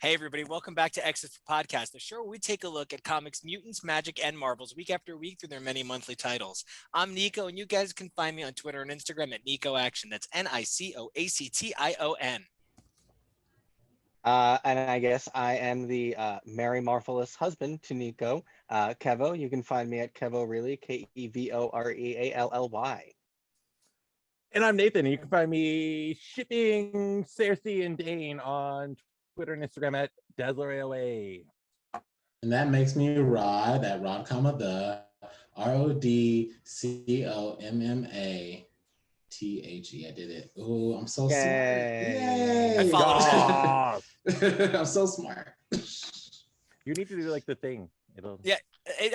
Hey, everybody, welcome back to Xi4p Podcast, the show where we take a look at comics, mutants, magic, and marvels week after week through their many monthly titles. I'm Nico, and you guys can find me on Twitter and Instagram at NicoAction. That's NicoAction. And I guess I am the Mary Marvelous husband to Nico. Kevo, you can find me at Kevo Really, Kevoreallly. And I'm Nathan. You can find me shipping Cersei and Dane on Twitter and Instagram at DazzlerAOA. And that makes me Rod at Rod, the RODCOMMATHE. I did it. Oh, I'm so smart. Yay! I followed I'm so smart. You need to do like the thing. Yeah,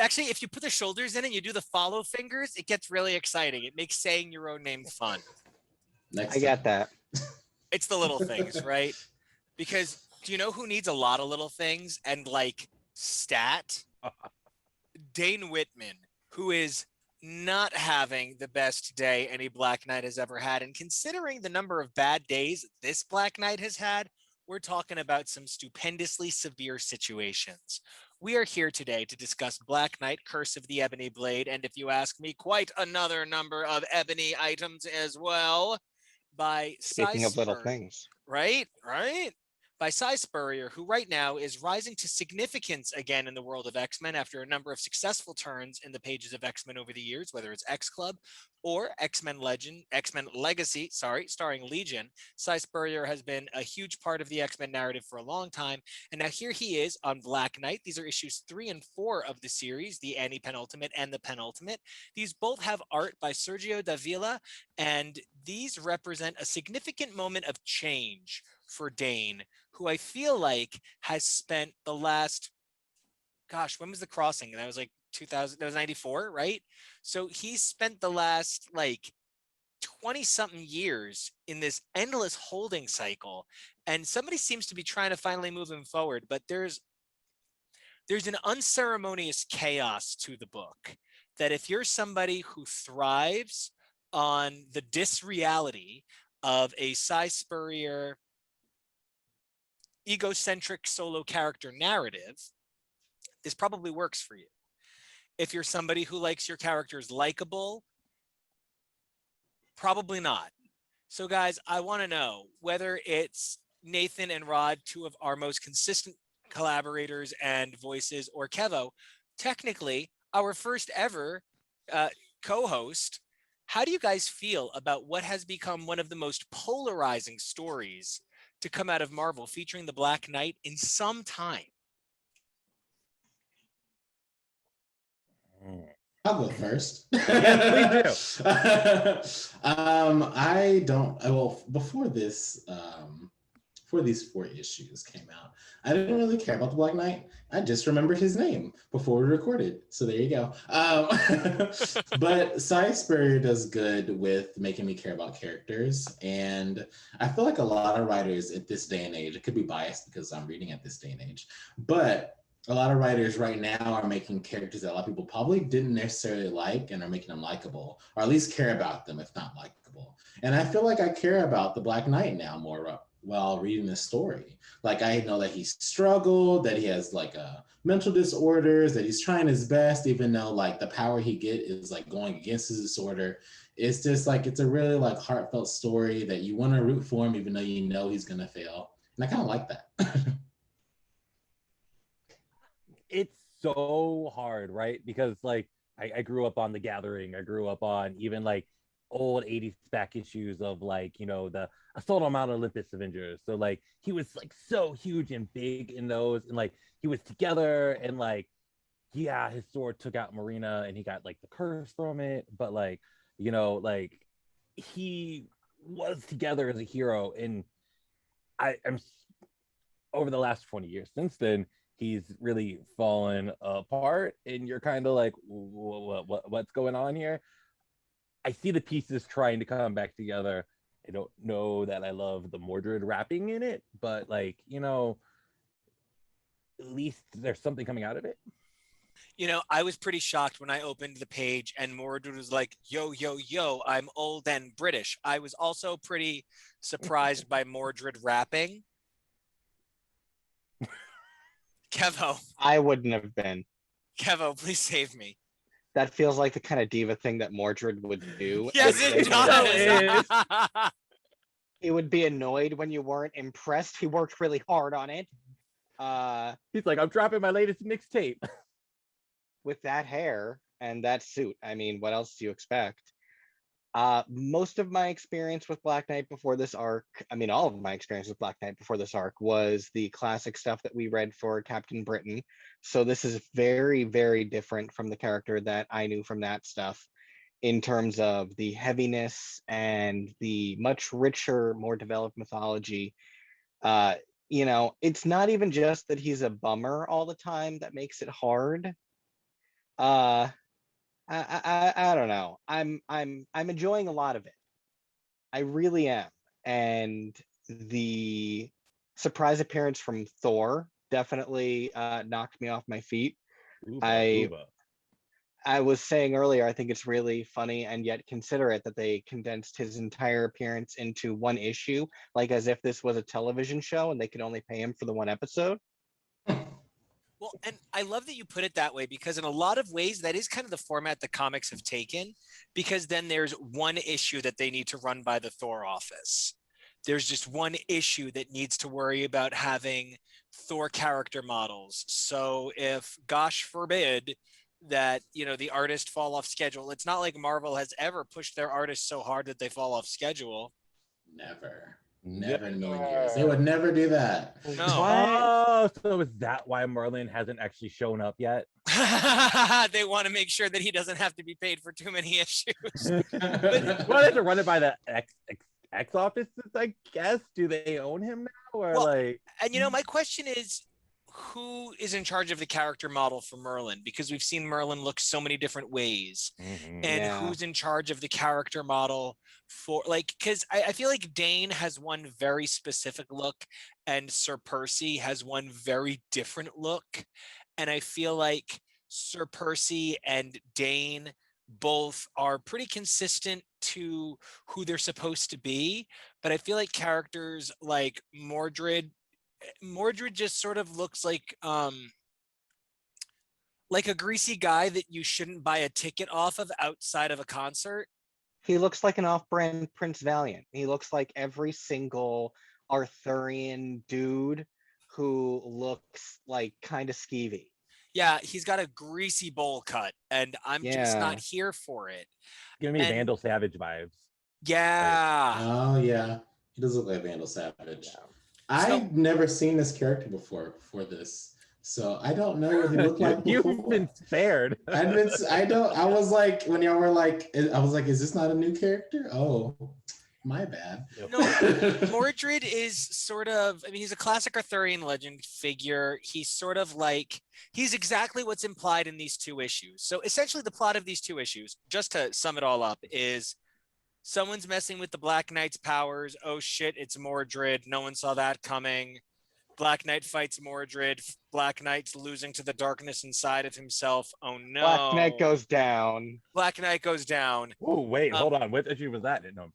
actually, if you put the shoulders in it, you do the follow fingers, it gets really exciting. It makes saying your own name fun. I got that. It's the little things, right? Because do you know who needs a lot of little things and like stat? Dane Whitman, who is not having the best day any Black Knight has ever had. And considering the number of bad days this Black Knight has had, we're talking about some stupendously severe situations. We are here today to discuss Black Knight, Curse of the Ebony Blade, and if you ask me, quite another number of ebony items as well, by Speaking of little things. Right? By Cy Spurrier, who right now is rising to significance again in the world of X-Men after a number of successful turns in the pages of X-Men over the years, whether it's X-Club or X-Men Legacy, starring Legion. Cy Spurrier has been a huge part of the X-Men narrative for a long time, and now here he is on Black Knight. These are issues 3 and 4 of the series, the anti-penultimate and the penultimate. These both have art by Sergio Davila, and these represent a significant moment of change for Dane, who I feel like has spent the last, when was the crossing? That was like 2000, that was 94, right? So he's spent the last like 20 something years in this endless holding cycle, and somebody seems to be trying to finally move him forward, but there's an unceremonious chaos to the book that if you're somebody who thrives on the disreality of a Cy Spurrier egocentric solo character narrative, this probably works for you. If you're somebody who likes your characters likable, probably not. So guys, I want to know whether it's Nathan and Rod, two of our most consistent collaborators and voices, or Kevo, technically our first ever co-host. How do you guys feel about what has become one of the most polarizing stories to come out of Marvel, featuring the Black Knight in some time? I'll go first. Yes, please do. I don't. Well, before these 4 issues came out, I didn't really care about the Black Knight. I just remembered his name before we recorded. So there you go. But Cy Spurrier does good with making me care about characters. And I feel like a lot of writers at this day and age, it could be biased because I'm reading at this day and age, but a lot of writers right now are making characters that a lot of people probably didn't necessarily like and are making them likable, or at least care about them, if not likable. And I feel like I care about the Black Knight now more while reading this story. Like, I know that he struggled, that he has like mental disorders, that he's trying his best, even though like the power he get is like going against his disorder. It's just like, it's a really like heartfelt story that you want to root for him, even though you know he's going to fail. And I kind of like that. It's so hard, right? Because like I grew up on The Gathering. I grew up on even like old 80s back issues of like, the Assault on Mount Olympus Avengers. So like he was like so huge and big in those, and like he was together, and like, yeah, his sword took out Marina and he got like the curse from it, but like, like he was together as a hero. And I'm over the last 20 years since then, he's really fallen apart, and you're kind of like, what's going on here? I see the pieces trying to come back together. I don't know that I love the Mordred rapping in it, but like, at least there's something coming out of it. I was pretty shocked when I opened the page and Mordred was like, yo, yo, yo, I'm old and British. I was also pretty surprised by Mordred rapping. Kevo, I wouldn't have been. Kevo, please save me. That feels like the kind of diva thing that Mordred would do. Yes, and it That does. he would be annoyed when you weren't impressed. He worked really hard on it. He's like, I'm dropping my latest mixtape. With that hair and that suit, I mean, what else do you expect? Most of my experience with Black Knight before this arc, I mean, all of my experience with Black Knight before this arc was the classic stuff that we read for Captain Britain. So this is very, very different from the character that I knew from that stuff in terms of the heaviness and the much richer, more developed mythology. Uh, it's not even just that he's a bummer all the time that makes it hard. Uh, I don't know. I'm enjoying a lot of it. I really am. And the surprise appearance from Thor definitely knocked me off my feet. Ooba, I ooba. I was saying earlier, I think it's really funny and yet considerate that they condensed his entire appearance into one issue, like as if this was a television show and they could only pay him for the one episode. Well, and I love that you put it that way because in a lot of ways that is kind of the format the comics have taken, because then there's one issue that they need to run by the Thor office. There's just one issue that needs to worry about having Thor character models. So if, gosh forbid, that the artist fall off schedule, it's not like Marvel has ever pushed their artists so hard that they fall off schedule. Never in a million years. They would never do that. No. Oh, so is that why Merlin hasn't actually shown up yet? They want to make sure that he doesn't have to be paid for too many issues. Well, they have to run it by the X offices, I guess. Do they own him now, or Well, like? And my question is, who is in charge of the character model for Merlin? Because we've seen Merlin look so many different ways. Mhm. And Yeah. who's in charge of the character model for, like, because I feel like Dane has one very specific look and Sir Percy has one very different look. And I feel like Sir Percy and Dane both are pretty consistent to who they're supposed to be. But I feel like characters like Mordred just sort of looks like a greasy guy that you shouldn't buy a ticket off of outside of a concert. He looks like an off-brand Prince Valiant. He looks like every single Arthurian dude who looks like kind of skeevy. Yeah, he's got a greasy bowl cut, and I'm just Yeah. not here for it. Give me And- Vandal Savage vibes. Yeah. Oh yeah, he does look like Vandal Savage. Yeah. I've never seen this character before this, so I don't know what he looked like before. You've been spared. I was like, when y'all were like, I was like, is this not a new character? Oh, my bad. No, Mordred is sort of, I mean, he's a classic Arthurian legend figure. He's sort of like, he's exactly what's implied in these two issues. So essentially the plot of these two issues, just to sum it all up, is someone's messing with the Black Knight's powers. Oh shit, it's Mordred. No one saw that coming. Black Knight fights Mordred. Black Knight's losing to the darkness inside of himself. Oh no. Black Knight goes down. Black Knight goes down. Oh wait, hold on. What issue was that? No, I'm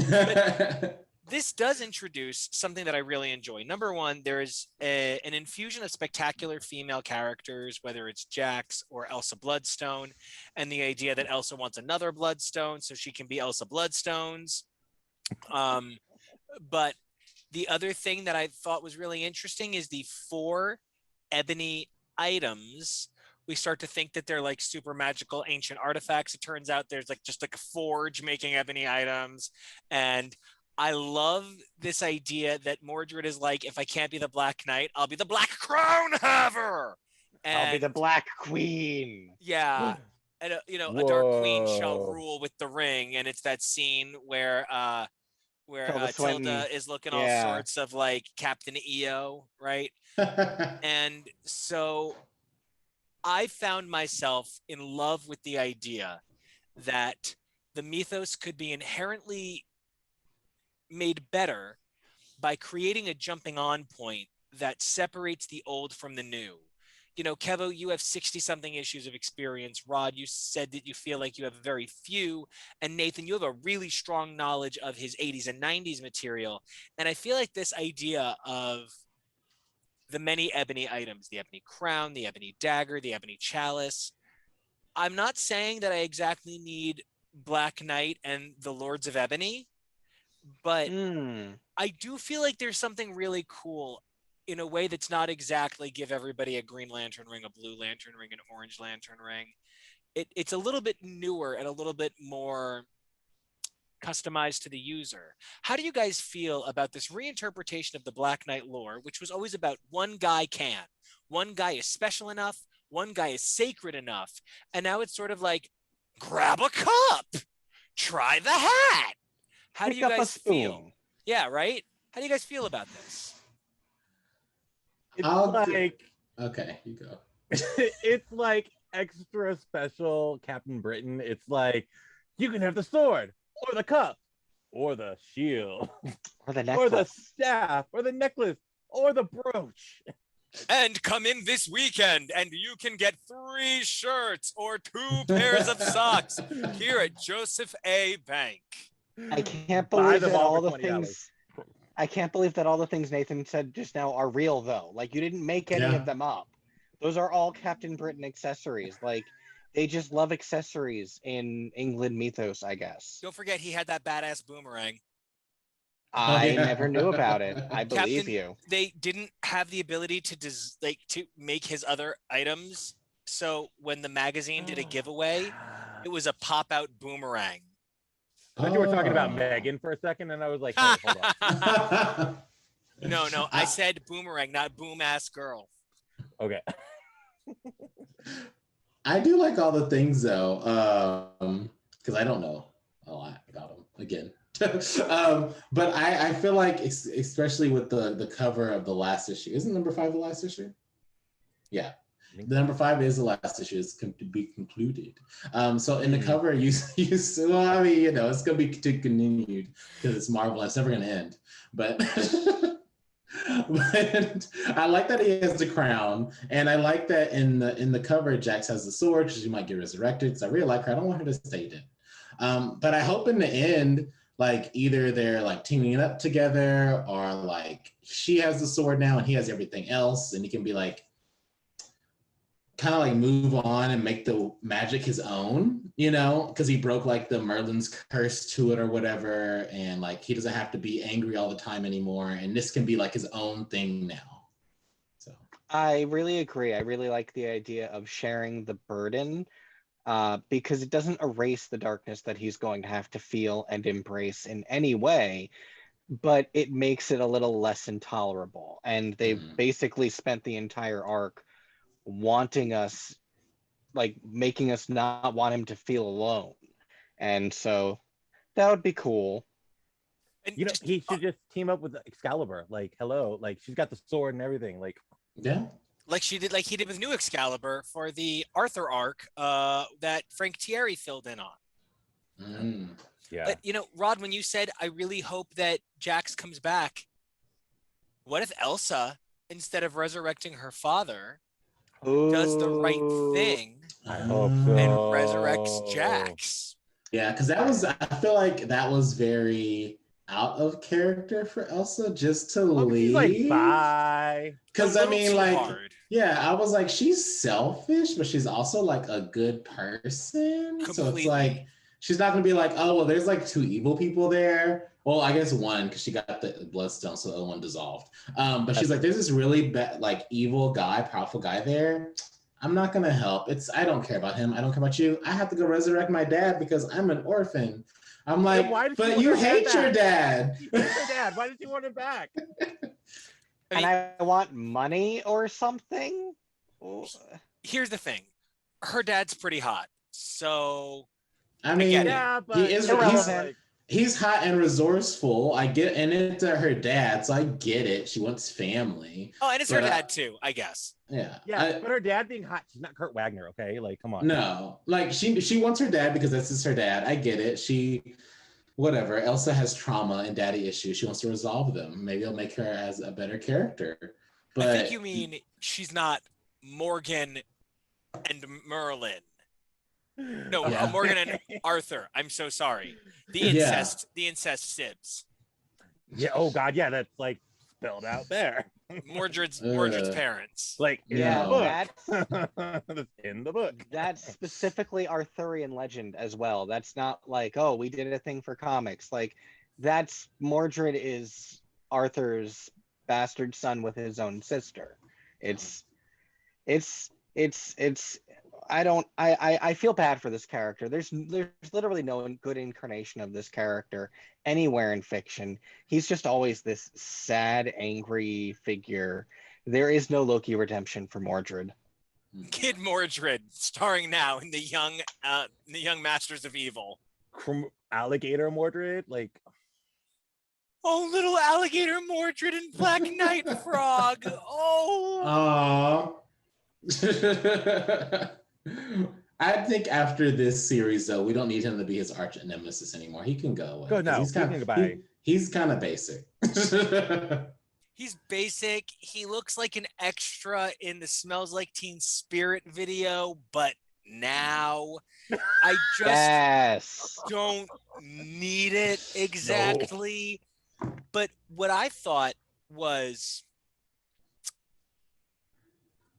just... This does introduce something that I really enjoy. Number one, there is an infusion of spectacular female characters, whether it's Jax or Elsa Bloodstone, and the idea that Elsa wants another Bloodstone so she can be Elsa Bloodstones. But the other thing that I thought was really interesting is the 4 Ebony items. We start to think that they're like super magical ancient artifacts. It turns out there's like just like a forge making ebony items. And I love this idea that Mordred is like, if I can't be the Black Knight, I'll be the Black Crown Haver. I'll be the Black Queen. Yeah. And a dark queen shall Whoa. rule with the ring. And it's that scene where Tilda Swinton. Tilda is looking all Yeah. sorts of like Captain EO, right? And so I found myself in love with the idea that the mythos could be inherently made better by creating a jumping on point that separates the old from the new. Kevo, you have 60 something issues of experience. Rod, you said that you feel like you have very few. And Nathan, you have a really strong knowledge of his 80s and 90s material. And I feel like this idea of the many ebony items, the ebony crown, the ebony dagger, the ebony chalice. I'm not saying that I exactly need Black Knight and the Lords of Ebony, but I do feel like there's something really cool in a way that's not exactly give everybody a green lantern ring, a blue lantern ring, an orange lantern ring. It's a little bit newer and a little bit more customized to the user. How do you guys feel about this reinterpretation of the Black Knight lore, which was always about one guy can, one guy is special enough, one guy is sacred enough, and now it's sort of like, grab a cup, try the hat. How do you guys feel? Yeah, right? How do you guys feel about this? It's Okay, you go. It's like extra special Captain Britain. It's like, you can have the sword, or the cup, or the shield, or the necklace, or the staff, or the necklace, or the brooch. And come in this weekend and you can get 3 shirts or 2 pairs of socks here at Joseph A. Bank. I can't believe that all the things I can't believe that all the things Nathan said just now are real though. Like, you didn't make any of them up. Those are all Captain Britain accessories. Like, they just love accessories in England mythos, I guess. Don't forget he had that badass boomerang. I never knew about it. I believe Captain, you. They didn't have the ability to to make his other items. So when the magazine did a giveaway, it was a pop-out boomerang. I thought you were talking about Megan for a second, and I was like, hey, hold on. No, I said boomerang, not boom-ass girl. Okay. I do like all the things though, because I don't know a lot about them again. But I feel like, especially with the cover of the last issue, isn't number 5 the last issue? Yeah, the number 5 is the last issue. It's to be concluded. So in the cover, you well, I mean, you know, it's gonna be continued because it's Marvel. It's never gonna end. But but I like that he has the crown, and I like that in the cover, Jax has the sword because she might get resurrected. Because I really like her. I don't want her to stay dead. But I hope in the end, like, either they're like teaming it up together, or like she has the sword now and he has everything else, and he can be like, kind of like move on and make the magic his own, you know, because he broke like the Merlin's curse to it or whatever, and like he doesn't have to be angry all the time anymore, and this can be like his own thing now. So I really agree. I really like the idea of sharing the burden, because it doesn't erase the darkness that he's going to have to feel and embrace in any way, but it makes it a little less intolerable. And they've basically spent the entire arc wanting us, like, making us not want him to feel alone. And so that would be cool. And you know, he should just team up with Excalibur. Like, hello, like, she's got the sword and everything. Like, yeah. Like he did with New Excalibur for the Arthur arc that Frank Thierry filled in on. Yeah. But, you know, Rod, when you said, I really hope that Jax comes back, what if Elsa, instead of resurrecting her father, does the right thing I hope so. and resurrects Jax? Yeah, because I feel like that was very out of character for Elsa just to leave. Like, bye. Because I mean, like, hard. Yeah, I was like, she's selfish, but she's also like a good person. Completely. So it's like, she's not gonna be like, oh, well, there's like 2 evil people there. Well, I guess 1, because she got the bloodstone, so the other one dissolved. But she's like, there's this really bad, like, evil guy, powerful guy there. I'm not gonna help. I don't care about him. I don't care about you. I have to go resurrect my dad because I'm an orphan. I'm like, but you hate your dad. You hate your dad. Why did you want him back? And I want money or something. Here's the thing. Her dad's pretty hot. So I mean, yeah, but he's hot and resourceful. I get, and it's her dad, so I get it. She wants family. Oh, and it's her dad too, I guess. Yeah. But her dad being hot, she's not Kurt Wagner, okay? Like, come on. No, like she wants her dad because this is her dad. I get it. Whatever. Elsa has trauma and daddy issues. She wants to resolve them. Maybe it'll make her as a better character. But I think you mean she's not Morgan and Merlin. No, Morgan and Arthur. I'm so sorry. The incest sibs. Yeah. Oh God. Yeah. That's like spelled out there. Mordred's parents. Like in Yeah, the that's book. That's in the book. that's specifically Arthurian legend as well. That's not like, oh, we did a thing for comics. Like, that's Mordred is Arthur's bastard son with his own sister. It's it's I feel bad for this character. There's literally no good incarnation of this character anywhere in fiction. He's just always this sad, angry figure. There is no Loki redemption for Mordred. Kid Mordred, starring now in the Young Masters of Evil. Alligator Mordred, like Oh, little alligator Mordred and Black Knight Frog. Oh. Aww. I think after this series, though, we don't need him to be his arch nemesis anymore. He can go away. Good, no, he's kind we of can he's kind of basic. He's basic. He looks like an extra in the Smells Like Teen Spirit video, but now I just Yes. don't need it exactly. But what I thought was,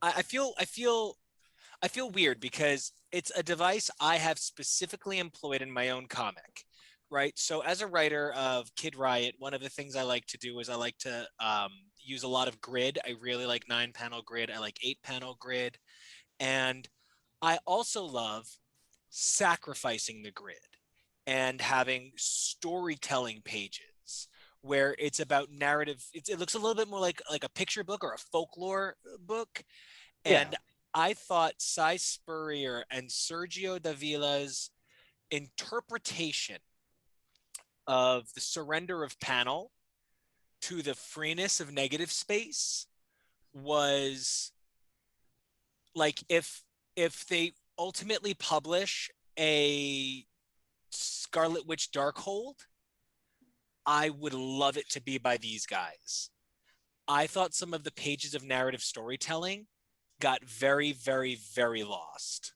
I feel weird because it's a device I have specifically employed in my own comic, right? So as a writer of Kid Riot, one of the things I like to do is I like to use a lot of grid. I really like 9-panel grid. I like 8-panel grid. And I also love sacrificing the grid and having storytelling pages where it's about narrative. It looks a little bit more like a picture book or a folklore book. And I thought Cy Spurrier and Sergio Davila's interpretation of the surrender of panel to the freeness of negative space was like, if they ultimately publish a Scarlet Witch Darkhold, I would love it to be by these guys. I thought some of the pages of narrative storytelling got very, very, very lost.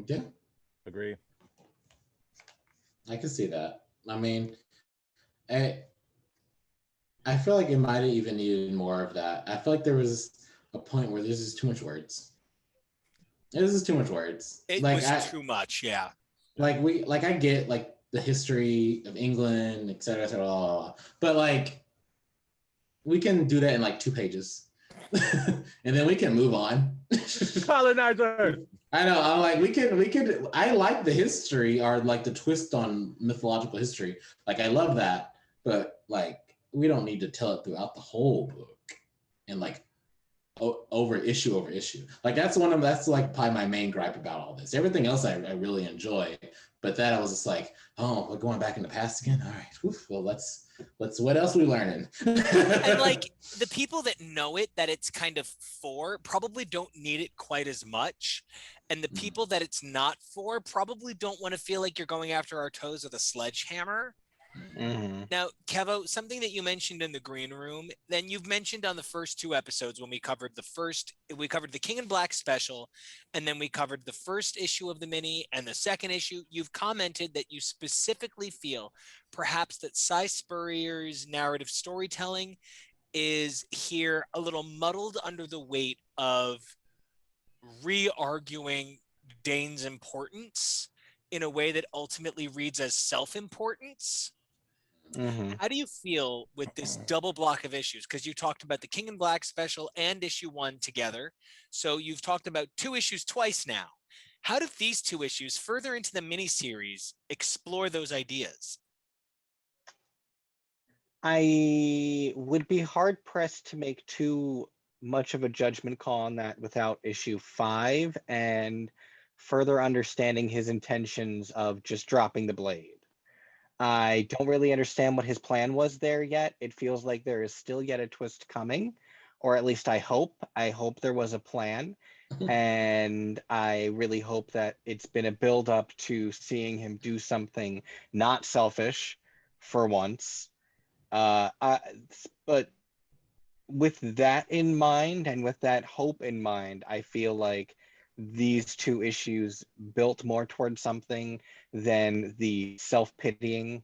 Yeah, agree. I can see that. I mean, I feel like it might have even needed more of that. I feel like there was a point where there's just too much words. This is too much words. It like was too much, yeah. Like I get like the history of England, et cetera, blah, blah, blah. But like we can do that in like 2 pages. And then we can move on. Colonizers. I know. I'm like, we could. I like the history or like the twist on mythological history. Like, I love that, but like, we don't need to tell it throughout the whole book and like over issue. Like, that's like probably my main gripe about all this. Everything else I really enjoy, but that I was just like, oh, we're going back in the past again. All right. Oof, well, let's what else are we learning? And like the people that know it, that it's kind of for, probably don't need it quite as much. And the people that it's not for probably don't want to feel like you're going after our toes with a sledgehammer. Mm-hmm. Now, Kevo, something that you mentioned in the green room, then you've mentioned on the first 2 episodes when we covered the King in Black special, and then we covered the first issue of the mini and the second issue. You've commented that you specifically feel perhaps that Cy Spurrier's narrative storytelling is here a little muddled under the weight of re-arguing Dane's importance in a way that ultimately reads as self-importance. Mm-hmm. How do you feel with this double block of issues? Because you talked about the King in Black special and issue 1 together. So you've talked about 2 issues twice now. How do these 2 issues further into the miniseries explore those ideas? I would be hard pressed to make too much of a judgment call on that without issue 5 and further understanding his intentions of just dropping the blade. I don't really understand what his plan was there yet. It feels like there is still yet a twist coming, or at least I hope. I hope there was a plan. And I really hope that it's been a build up to seeing him do something not selfish for once. But with that in mind and with that hope in mind, I feel like these 2 issues built more towards something than the self-pitying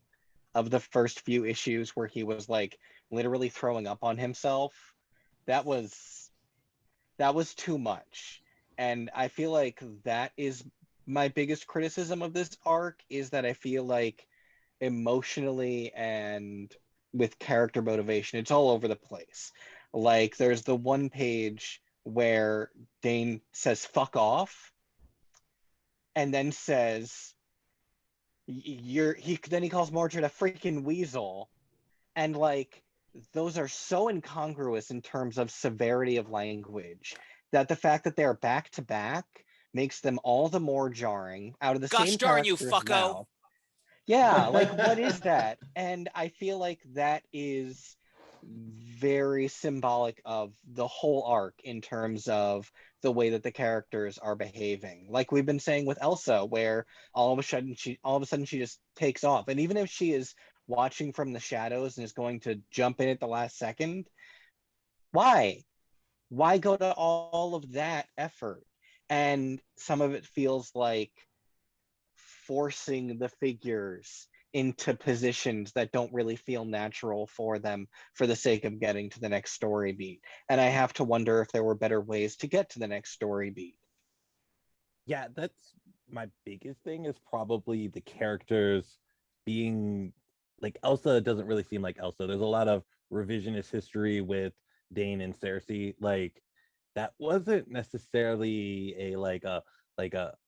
of the first few issues where he was like literally throwing up on himself, that was too much. And I feel like that is my biggest criticism of this arc, is that I feel like emotionally and with character motivation, it's all over the place. Like there's the one page where Dane says fuck off and then says he calls Mordred a freaking weasel. And like those are so incongruous in terms of severity of language that the fact that they're back to back makes them all the more jarring out of the Gosh same darn you, character's fucko. mouth. Yeah, like what is that? And I feel like that is very symbolic of the whole arc in terms of the way that the characters are behaving. Like we've been saying with Elsa, where all of a sudden she just takes off. And even if she is watching from the shadows and is going to jump in at the last second, why? Why go to all of that effort? And some of it feels like forcing the figures into positions that don't really feel natural for them for the sake of getting to the next story beat. And I have to wonder if there were better ways to get to the next story beat. Yeah, that's my biggest thing, is probably the characters being like, Elsa doesn't really seem like Elsa. There's a lot of revisionist history with Dane and Cersei. Like that wasn't necessarily a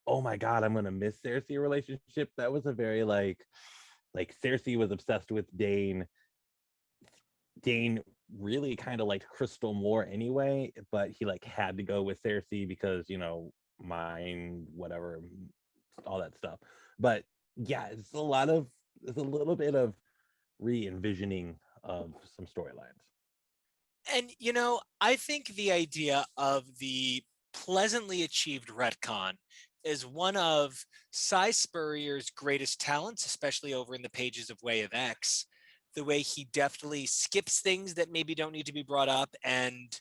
oh my god, I'm gonna miss Cersei relationship. That was a very like Cersei was obsessed with Dane. Dane really kind of liked Crystal more anyway, but he like had to go with Cersei because, you know, mine, whatever, all that stuff. But yeah, it's a little bit of re-envisioning of some storylines. And you know, I think the idea of the pleasantly achieved retcon is one of Cy Spurrier's greatest talents, especially over in the pages of Way of X. The way he deftly skips things that maybe don't need to be brought up and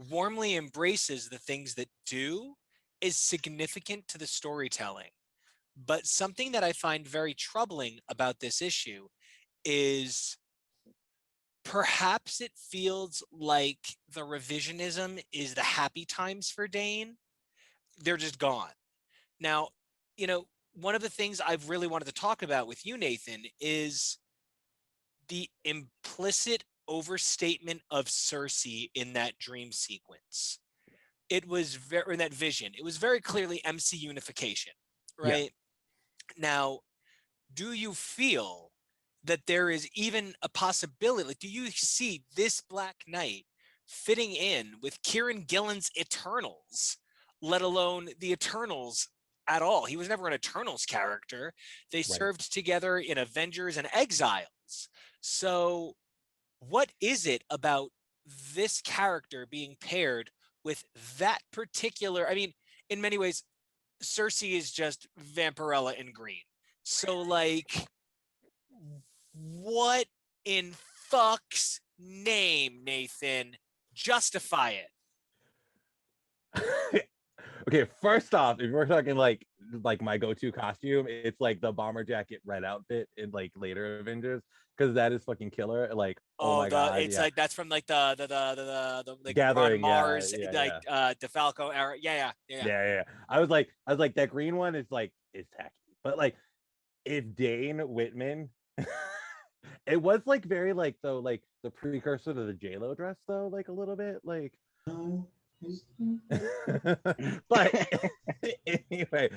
warmly embraces the things that do is significant to the storytelling. But something that I find very troubling about this issue is perhaps it feels like the revisionism is the happy times for Dane. They're just gone. Now, you know, one of the things I've really wanted to talk about with you, Nathan, is the implicit overstatement of Cersei in that dream sequence. It was very, in that vision, it was very clearly MC unification, Yeah. right? Now, do you feel that there is even a possibility? Like, do you see this Black Knight fitting in with Kieran Gillen's Eternals, let alone the Eternals at all? He was never an Eternals character. They Right. served together in Avengers and Exiles. So, what is it about this character being paired with that particular? I mean, in many ways, Cersei is just Vampirella in green. So, like, what in fuck's name, Nathan? Justify it. Okay, first off, if we're talking like my go-to costume, it's like the bomber jacket red outfit in like later Avengers, because that is fucking killer. Like, oh Oh, my god, it's yeah. like that's from like the like Ron Gathering, yeah, Mars, yeah, like yeah. DeFalco era. Yeah. Yeah, yeah. I was like that green one is like is tacky. But like if Dane Whitman it was like very like though like the precursor to the JLo dress though, like a little bit like Um, but anyway,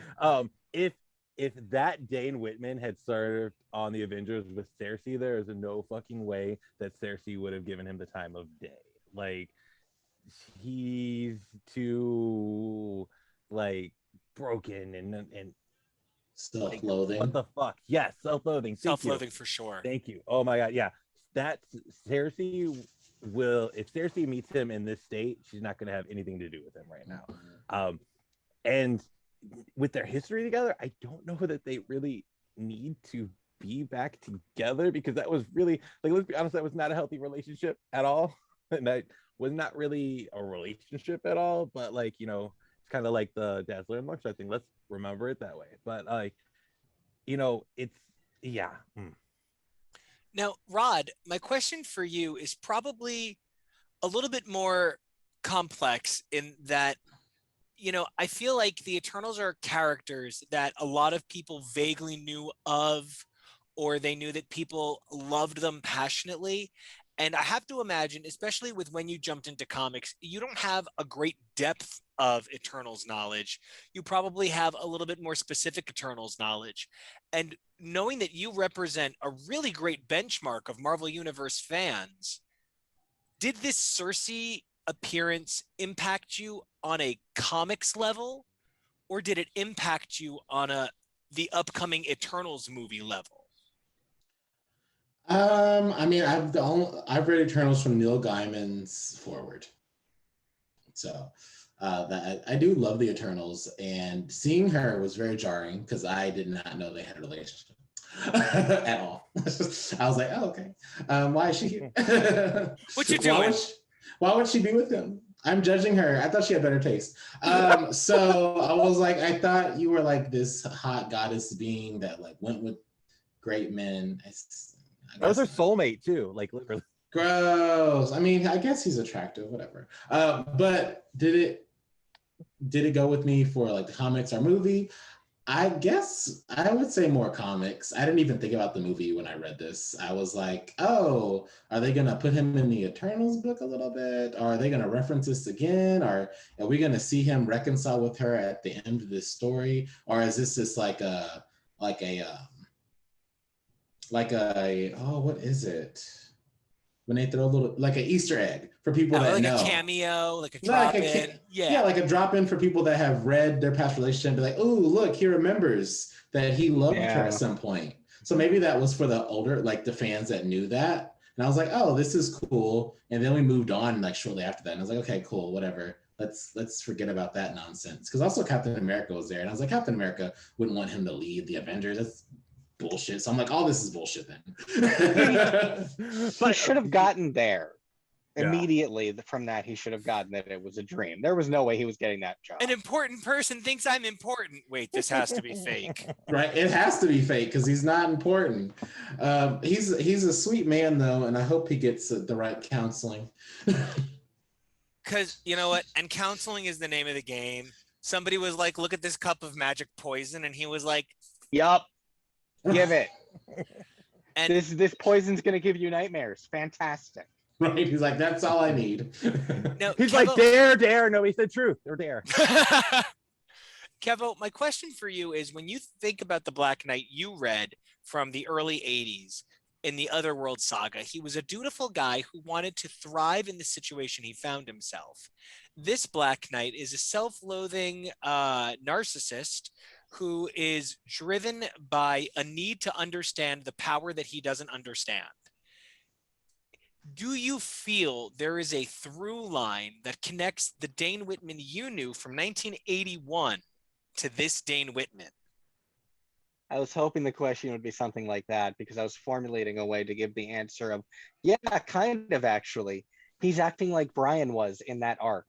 if that Dane Whitman had served on the Avengers with Cersei, there is no fucking way that Cersei would have given him the time of day. Like he's too like broken and like what self-loathing. the fuck? Yes, self-loathing. Self-loathing for sure. Thank you. Oh my god, yeah. That Cersei will, if Cersei meets him in this state, she's not gonna have anything to do with him right now. And with their history together, I don't know that they really need to be back together, because that was really like, let's be honest, that was not a healthy relationship at all. And that was not really a relationship at all, but like, you know, it's kind of like the Dazzler and Lux. I think let's remember it that way. But like, you know, it's yeah. Now, Rod, my question for you is probably a little bit more complex in that, I feel like the Eternals are characters that a lot of people vaguely knew of, or they knew that people loved them passionately. And I have to imagine, especially with when you jumped into comics, you don't have a great depth of Eternals knowledge. You probably have a little bit more specific Eternals knowledge. And knowing that you represent a really great benchmark of Marvel Universe fans, did this Cersei appearance impact you on a comics level, or did it impact you on the upcoming Eternals movie level? I mean, I've read Eternals from Neil Gaiman's forward, so that I do love the Eternals, and seeing her was very jarring because I did not know they had a relationship at all. I was like, oh, okay. Why is she here? What you Why doing? why would she be with him? I'm judging her. I thought she had better taste. So I was like, I thought you were like this hot goddess being that like went with great men. That was her soulmate too, like literally. Gross. I mean, I guess he's attractive, whatever. But did it go with me for like the comics or movie? I guess I would say more comics. I didn't even think about the movie when I read this. I was like, oh, are they going to put him in the Eternals book a little bit? Or are they going to reference this again? Or are we going to see him reconcile with her at the end of this story? Or is this just oh, what is it? When they throw a little, like an Easter egg for people that Like know. a cameo, like a Like drop in. yeah, like a drop in for people that have read their past relationship and be like, oh, look, he remembers that he loved her at some point. So maybe that was for the older, like the fans that knew that. And I was like, oh, this is cool. And then we moved on like shortly after that. And I was like, okay, cool, whatever. Let's forget about that nonsense. Because also Captain America was there. And I was like, Captain America wouldn't want him to lead the Avengers. That's bullshit. So I'm like, all this is bullshit then. He should have gotten there Yeah. immediately. From that, he should have gotten that it was a dream. There was no way he was getting that job. An important person thinks I'm important. Wait, this has to be fake. Right, it has to be fake because he's not important. He's a sweet man though, and I hope he gets the right counseling. Because you know what? And counseling is the name of the game. Somebody was like, look at this cup of magic poison. And he was like, Yup. Give it. and This poison's gonna give you nightmares. Fantastic. Right, he's like, that's all I need. no, He's like, dare. No, he said truth. Or dare. Kevo, my question for you is when you think about the Black Knight you read from the early 80s in the Otherworld saga, he was a dutiful guy who wanted to thrive in the situation he found himself. This Black Knight is a self-loathing narcissist who is driven by a need to understand the power that he doesn't understand. Do you feel there is a through line that connects the Dane Whitman you knew from 1981 to this Dane Whitman? I was hoping the question would be something like that because I was formulating a way to give the answer of, yeah, kind of actually. He's acting like Brian was in that arc.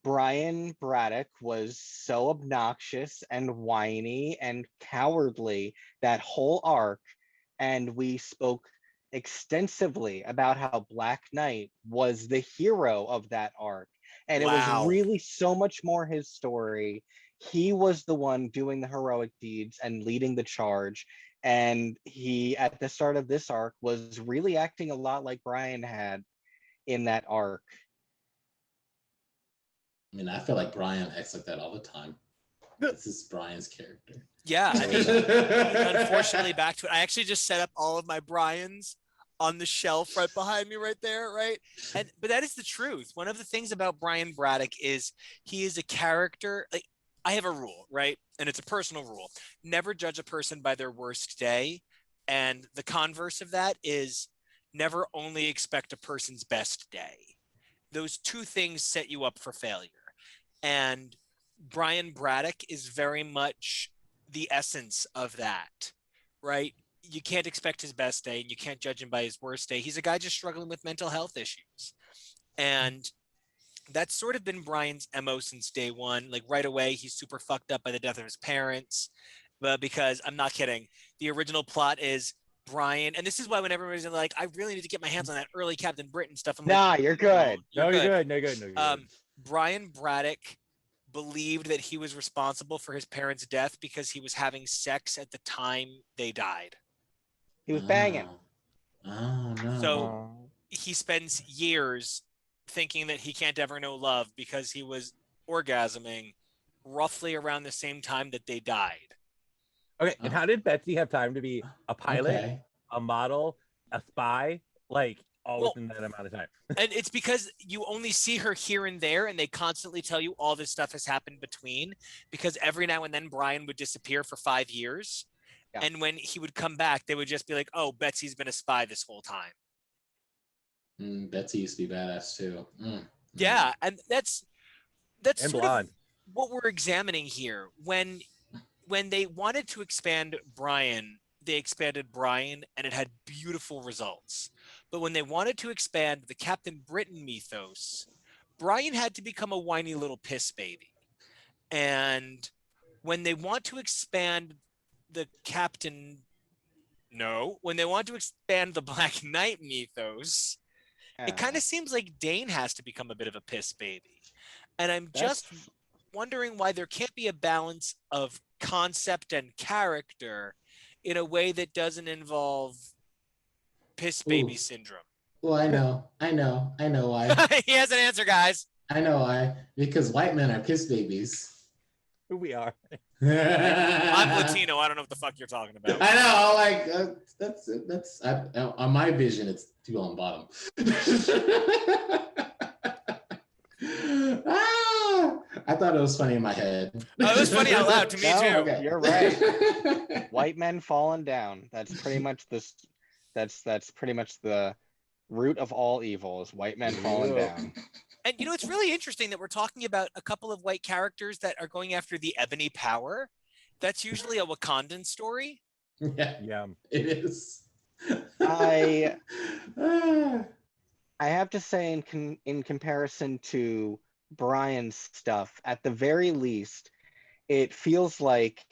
Brian Braddock was so obnoxious and whiny and cowardly that whole arc, and we spoke extensively about how Black Knight was the hero of that arc. And Wow. It was really so much more his story. He was the one doing the heroic deeds and leading the charge. And he, at the start of this arc, was really acting a lot like Brian had in that arc. I mean, I feel like Brian acts like that all the time. This is Brian's character. Yeah, I mean, unfortunately, back to it. I actually just set up all of my Brians on the shelf right behind me right there, right? But that is the truth. One of the things about Brian Braddock is he is a character. Like, I have a rule, right? And it's a personal rule. Never judge a person by their worst day. And the converse of that is never only expect a person's best day. Those two things set you up for failure. And Brian Braddock is very much the essence of that, right? You can't expect his best day and you can't judge him by his worst day. He's a guy just struggling with mental health issues. And that's sort of been Brian's MO since day one. Like right away, he's super fucked up by the death of his parents. But because I'm not kidding, the original plot is Brian, and this is why when everybody's like, I really need to get my hands on that early Captain Britain stuff. I'm Nah, like, you're no, good. you're No, good. you're good. No, you're good. No, you're good. Brian Braddock believed that he was responsible for his parents' death because he was having sex at the time they died. He was banging. Oh no. So he spends years thinking that he can't ever know love because he was orgasming roughly around the same time that they died. Okay, and how did Betsy have time to be a pilot, Okay. a model, a spy, like all Well, within that amount of time? And it's because you only see her here and there, and they constantly tell you all this stuff has happened between, because every now and then Brian would disappear for 5 years. Yeah. And when he would come back, they would just be like, oh, Betsy's been a spy this whole time. Betsy used to be badass too. Yeah, and that's And sort blonde. of what we're examining here. When they wanted to expand Brian, they expanded Brian, and it had beautiful results. But when they wanted to expand the Captain Britain mythos, Brian had to become a whiny little piss baby. And when they want to expand the when they want to expand the Black Knight mythos, it kind of seems like Dane has to become a bit of a piss baby. And I'm just wondering why there can't be a balance of concept and character in a way that doesn't involve piss baby syndrome. Well, I know why. He has an answer, guys. I know why. Because white men are piss babies. Who we are. I'm Latino. I don't know what the fuck you're talking about. I know, like that's on my vision, it's two on the bottom. I thought it was funny in my head. Oh, it was funny out loud to me No, too. okay, you're right. White men falling down. That's pretty much this. That's pretty much the root of all evil is white men falling down. And you know, it's really interesting that we're talking about a couple of white characters that are going after the ebony power. That's usually a Wakandan story. Yeah. It is. I have to say, in comparison to Brian's stuff, at the very least, it feels like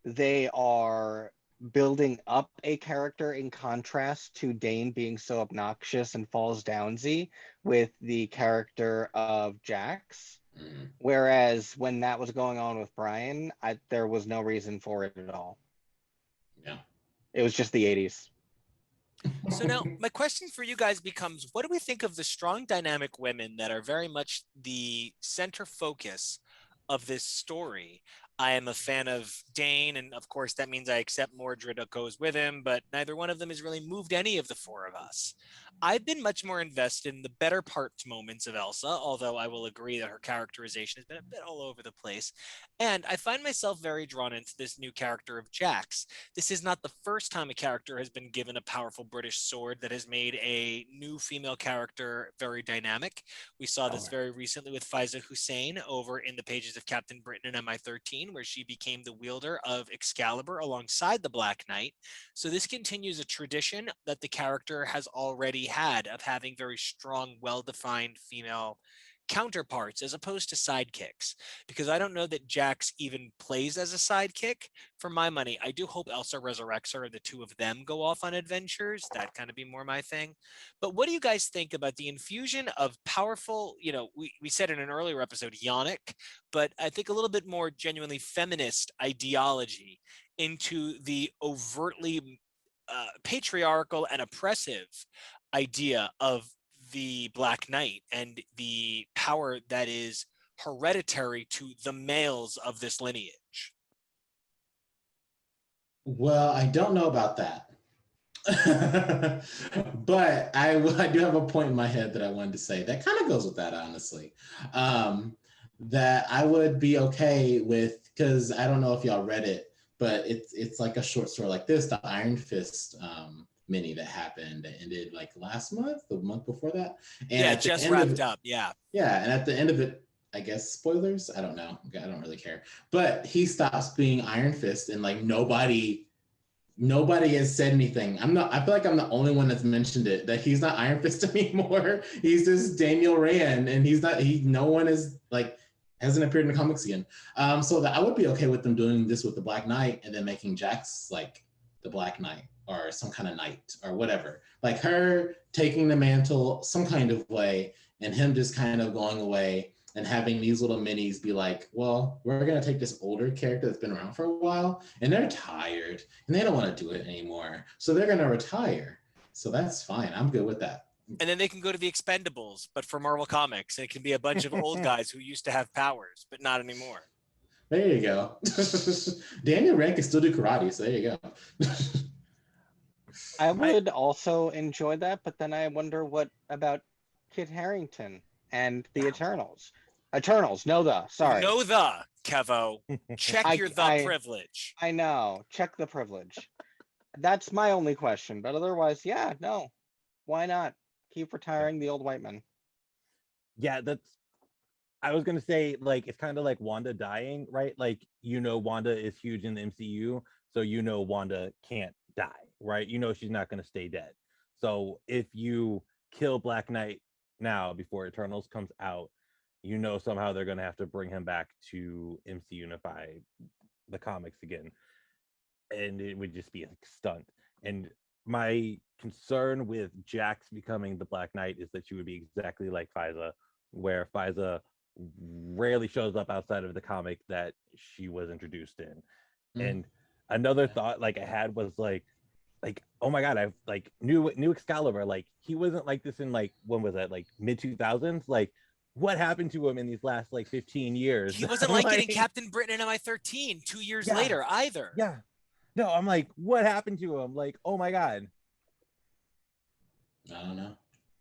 they are building up a character in contrast to Dane being so obnoxious and falls downsy with the character of Jax. Whereas when that was going on with Brian, there was no reason for it at all. Yeah. It was just the 80s. So now my question for you guys becomes, what do we think of the strong dynamic women that are very much the center focus of this story? I am a fan of Dane, and of course that means I accept Mordred goes with him, but neither one of them has really moved any of the four of us. I've been much more invested in the better parts moments of Elsa, although I will agree that her characterization has been a bit all over the place. And I find myself very drawn into this new character of Jax. This is not the first time a character has been given a powerful British sword that has made a new female character very dynamic. We saw this very recently with Faiza Hussein over in the pages of Captain Britain and MI13, where she became the wielder of Excalibur alongside the Black Knight. So this continues a tradition that the character has already had of having very strong, well-defined female counterparts as opposed to sidekicks, because I don't know that Jax even plays as a sidekick. For my money, I do hope Elsa resurrects her and the two of them go off on adventures. That kind of be more my thing. But what do you guys think about the infusion of powerful, we said in an earlier episode, Yannick, but I think a little bit more genuinely feminist ideology into the overtly patriarchal and oppressive idea of the Black Knight and the power that is hereditary to the males of this lineage? Well, I don't know about that. But I do have a point in my head that I wanted to say that kind of goes with that, honestly. That I would be okay with, because I don't know if y'all read it, but it's like a short story like this, the Iron Fist mini that happened that ended like last month, the month before that. And yeah, just wrapped up. Yeah. Yeah, and at the end of it, I guess spoilers, I don't know. I don't really care. But he stops being Iron Fist, and like nobody has said anything. I feel like I'm the only one that's mentioned it, that he's not Iron Fist anymore. He's just Daniel Rand, and no one is like, hasn't appeared in the comics again. So that I would be okay with them doing this with the Black Knight and then making Jax like the Black Knight or some kind of knight or whatever. Like her taking the mantle some kind of way and him just kind of going away and having these little minis be like, well, we're going to take this older character that's been around for a while and they're tired and they don't want to do it anymore. So they're going to retire. So that's fine. I'm good with that. And then they can go to the Expendables, but for Marvel Comics. And it can be a bunch of old guys who used to have powers, but not anymore. There you go. Daniel Rand can still do karate, so there you go. I would also enjoy that, but then I wonder what about Kit Harington and the Eternals? Eternals, sorry. Know the, Kevo. Check your privilege. I know. Check the privilege. That's my only question. But otherwise, yeah, no. Why not? Keep retiring the old white men. Yeah, I was gonna say, like, it's kind of like Wanda dying, right? Like, Wanda is huge in the MCU, so Wanda can't die, right? She's not gonna stay dead. So if you kill Black Knight now before Eternals comes out, somehow they're gonna have to bring him back to MC Unify the comics again, and it would just be a stunt. And my concern with Jax becoming the Black Knight is that she would be exactly like Faiza, where Faiza rarely shows up outside of the comic that she was introduced in. And another thought like I had was like oh my god, I've like new Excalibur, like he wasn't like this in like, when was that, like mid 2000s? Like what happened to him in these last like 15 years? He wasn't like getting Captain Britain in MI13 2 years later either. Yeah. No, I'm like, what happened to him? Like, oh my god. I don't know.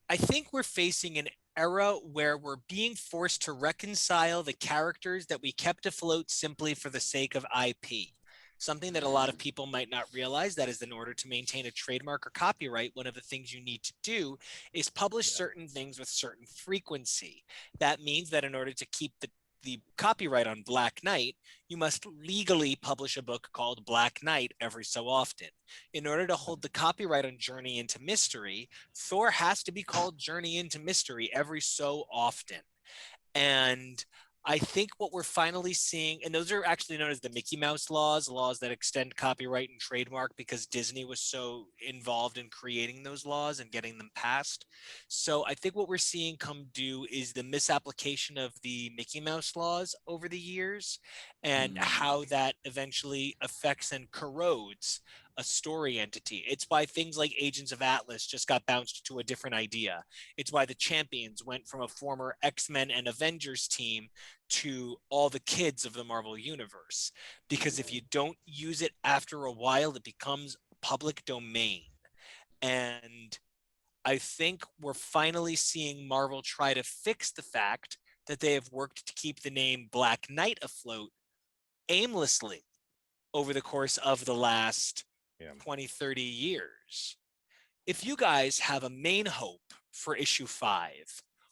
I think we're facing an era where we're being forced to reconcile the characters that we kept afloat simply for the sake of IP. Something that a lot of people might not realize, that is, in order to maintain a trademark or copyright, one of the things you need to do is publish certain things with certain frequency. That means that in order to keep the copyright on Black Knight, you must legally publish a book called Black Knight every so often. In order to hold the copyright on Journey into Mystery, Thor has to be called Journey into Mystery every so often. And I think what we're finally seeing, and those are actually known as the Mickey Mouse laws that extend copyright and trademark because Disney was so involved in creating those laws and getting them passed. So I think what we're seeing come due is the misapplication of the Mickey Mouse laws over the years and how that eventually affects and corrodes a story entity. It's why things like Agents of Atlas just got bounced to a different idea. It's why the Champions went from a former X-Men and Avengers team to all the kids of the Marvel Universe. Because if you don't use it after a while, it becomes public domain. And I think we're finally seeing Marvel try to fix the fact that they have worked to keep the name Black Knight afloat aimlessly over the course of the last 20, 30 years. If you guys have a main hope for issue 5,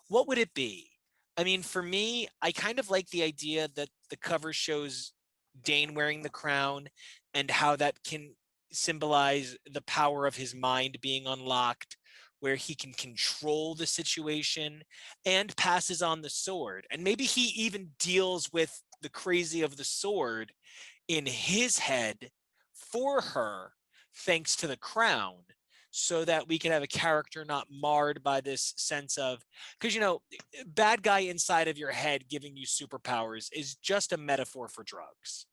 what would it be? I mean, for me, I kind of like the idea that the cover shows Dane wearing the crown and how that can symbolize the power of his mind being unlocked, where he can control the situation and passes on the sword. And maybe he even deals with the crazy of the sword in his head for her, thanks to the crown, so that we can have a character not marred by this sense of, because bad guy inside of your head giving you superpowers is just a metaphor for drugs.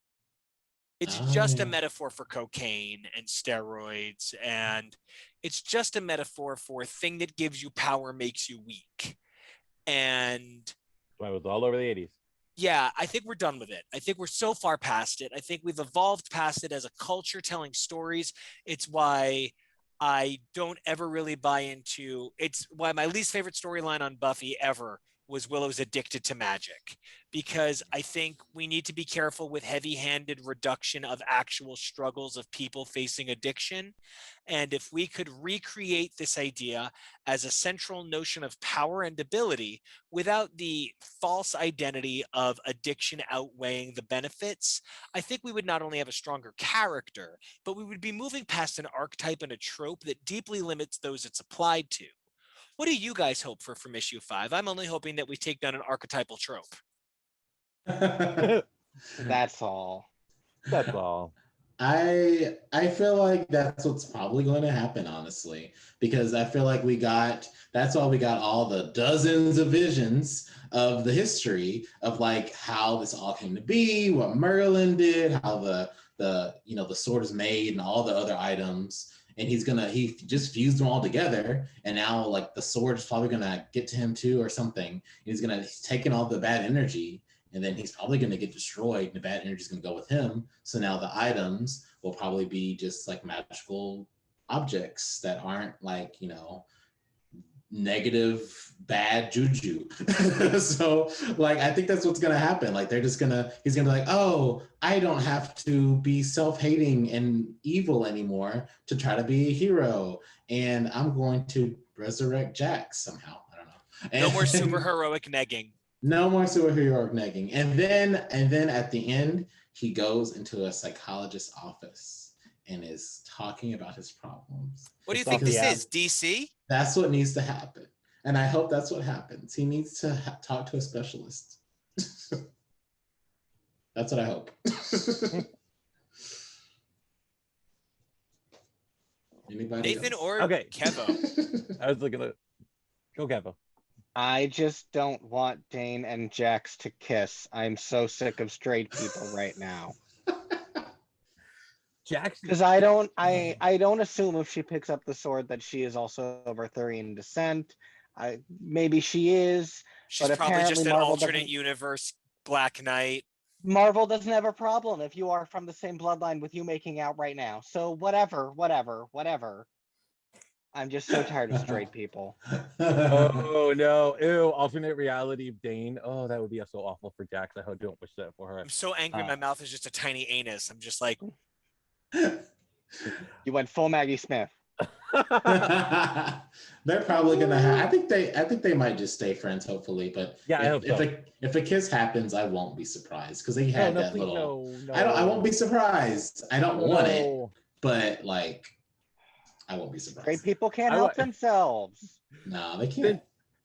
It's just a metaphor for cocaine and steroids, and it's just a metaphor for a thing that gives you power makes you weak. And well, it was all over the 80s. Yeah, I think we're done with it. I think we're so far past it. I think we've evolved past it as a culture telling stories. It's why I don't ever really buy into, it's why my least favorite storyline on Buffy ever was Willow's addicted to magic, because I think we need to be careful with heavy-handed reduction of actual struggles of people facing addiction. And if we could recreate this idea as a central notion of power and ability without the false identity of addiction outweighing the benefits, I think we would not only have a stronger character, but we would be moving past an archetype and a trope that deeply limits those it's applied to. What do you guys hope for from issue 5? I'm only hoping that we take down an archetypal trope. That's all. That's all. I feel like that's what's probably going to happen, honestly, because I feel like that's why we got all the dozens of visions of the history of like how this all came to be, what Merlin did, how the sword is made and all the other items. And he just fused them all together, and now like the sword is probably gonna get to him too or something. He's taking all the bad energy, and then he's probably going to get destroyed, and the bad energy is going to go with him. So now the items will probably be just like magical objects that aren't like, negative bad juju. So like I think that's what's gonna happen. Like he's gonna be like, oh, I don't have to be self-hating and evil anymore to try to be a hero. And I'm going to resurrect Jax somehow. I don't know. No more super heroic negging. No more superhero negging. And then at the end, he goes into a psychologist's office and is talking about his problems. What do you think this is, DC? That's what needs to happen. And I hope that's what happens. He needs to talk to a specialist. That's what I hope. Anybody Nathan else? or Kevo? I was looking at go Kevo. I just don't want Dane and Jax to kiss. I'm so sick of straight people right now. Jax, Because I don't assume if she picks up the sword that she is also of Arthurian descent. Maybe she is. She's But probably just apparently an Marvel alternate doesn't- universe Black Knight. Marvel doesn't have a problem if you are from the same bloodline with you making out right now. So whatever. I'm just so tired of straight people. oh no, ew, alternate reality of Dane. Oh, that would be so awful for Jax. I don't wish that for her. I'm so angry my mouth is just a tiny anus. I'm just like, You went full Maggie Smith. They're probably gonna have. I think they might just stay friends, hopefully. But yeah, I hope so. If a kiss happens, I won't be surprised because they had that please, little. no. I won't be surprised. I don't want it, but like, I won't be surprised. Straight people can't help themselves. No, they can't.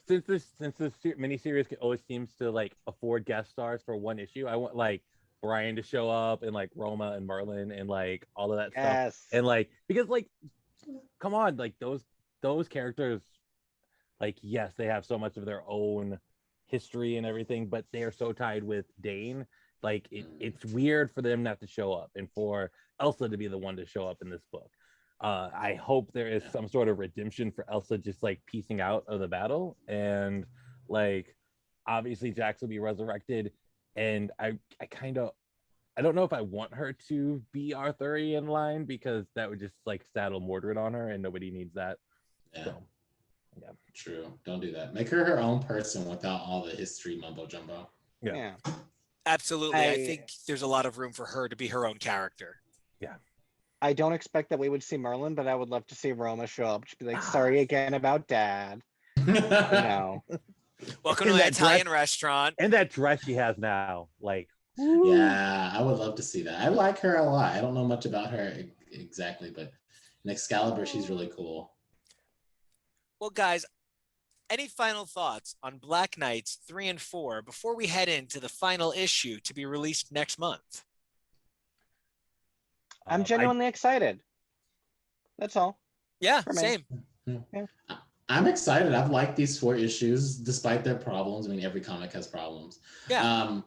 Since this miniseries always seems to like afford guest stars for one issue, I want like Brian to show up and like Roma and Merlin and like all of that stuff. And like because like come on, like those characters, like yes, they have so much of their own history and everything, but they are so tied with Dane. Like it's weird for them not to show up and for Elsa to be the one to show up in this book. I hope there is some sort of redemption for Elsa just like piecing out of the battle, and like obviously Jax will be resurrected, and I don't know if I want her to be Arthurian line because that would just like saddle Mordred on her, and nobody needs that. Yeah. So, yeah. True. Don't do that. Make her own person without all the history mumbo jumbo. Yeah. Absolutely. I think there's a lot of room for her to be her own character. Yeah. I don't expect that we would see Merlin, but I would love to see Roma show up. She'd be like, sorry again about Dad. Welcome to the Italian restaurant. And that dress she has now, like. Yeah, I would love to see that. I like her a lot. I don't know much about her exactly, but in Excalibur, she's really cool. Well, guys, any final thoughts on Black Knights 3 and 4 before we head into the final issue to be released next month? I'm genuinely excited. That's all. Yeah, same. Yeah. I'm excited. I've liked these 4 issues despite their problems. I mean, every comic has problems. Yeah.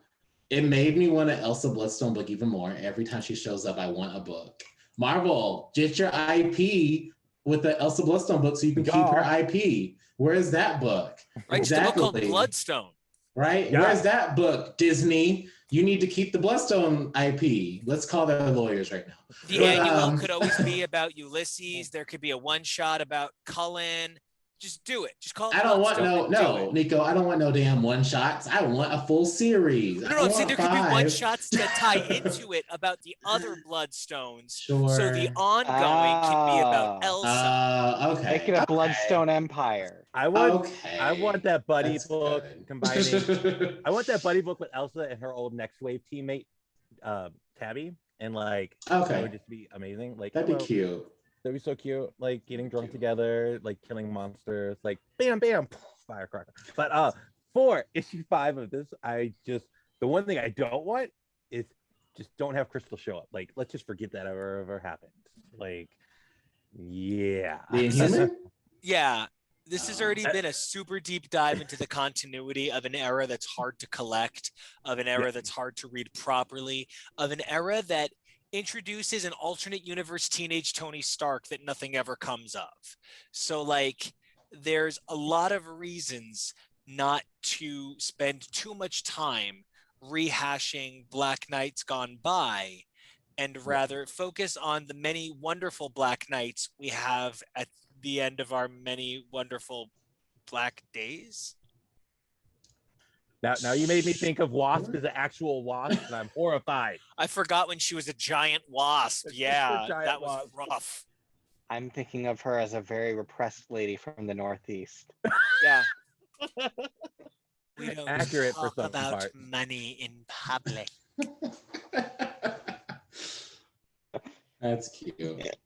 It made me want an Elsa Bloodstone book even more. Every time she shows up, I want a book. Marvel, get your IP with the Elsa Bloodstone book so you can keep her IP. Where is that book? Right, exactly. Just a book called Bloodstone. Right? Yeah. Where's that book, Disney? You need to keep the Bloodstone IP. Let's call their lawyers right now. The annual could always be about Ulysses. There could be a one-shot about Cullen. Just do it. Just call it. I don't want Nico. I don't want no damn one shots. I want a full series. No, see, there could be one shots that tie into it about the other Bloodstones. Sure. So the ongoing can be about Elsa. Okay. Make it a Bloodstone Empire. I want that buddy book combining. I want that buddy book with Elsa and her old Next Wave teammate, Tabby, and like that would just be amazing. Like that'd be cute. That'd be so cute, like getting drunk together, like killing monsters, like bam, bam, firecracker. But for issue 5 of this, The one thing I don't want is just don't have Crystal show up. Like, let's just forget that ever happened. Like, yeah. The Inhuman? Yeah, this has already been a super deep dive into the continuity of an era that's hard to collect, of an era that's hard to read properly, of an era that introduces an alternate universe teenage Tony Stark that nothing ever comes of. So, like, there's a lot of reasons not to spend too much time rehashing Black Knights gone by and rather focus on the many wonderful Black Knights we have at the end of our many wonderful Black days. Now you made me think of Wasp as an actual wasp, and I'm horrified. I forgot when she was a giant wasp. Yeah, giant that was wasp. rough. I'm thinking of her as a very repressed lady from the Northeast. Yeah. We don't Accurate for talk some about part. money in public. That's cute.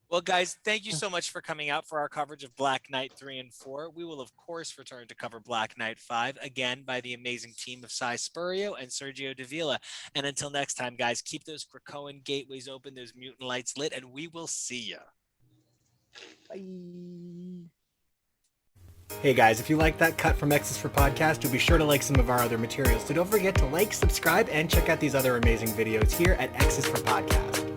Well, guys, thank you so much for coming out for our coverage of Black Knight 3 and 4. We will, of course, return to cover Black Knight 5, again by the amazing team of Cy Spurrio and Sergio Davila. And until next time, guys, keep those Krakoan gateways open, those mutant lights lit, and we will see ya. Bye. Hey guys, if you like that cut from Xi4p Podcast, you'll be sure to like some of our other materials. So don't forget to like, subscribe, and check out these other amazing videos here at Xi4p Podcast.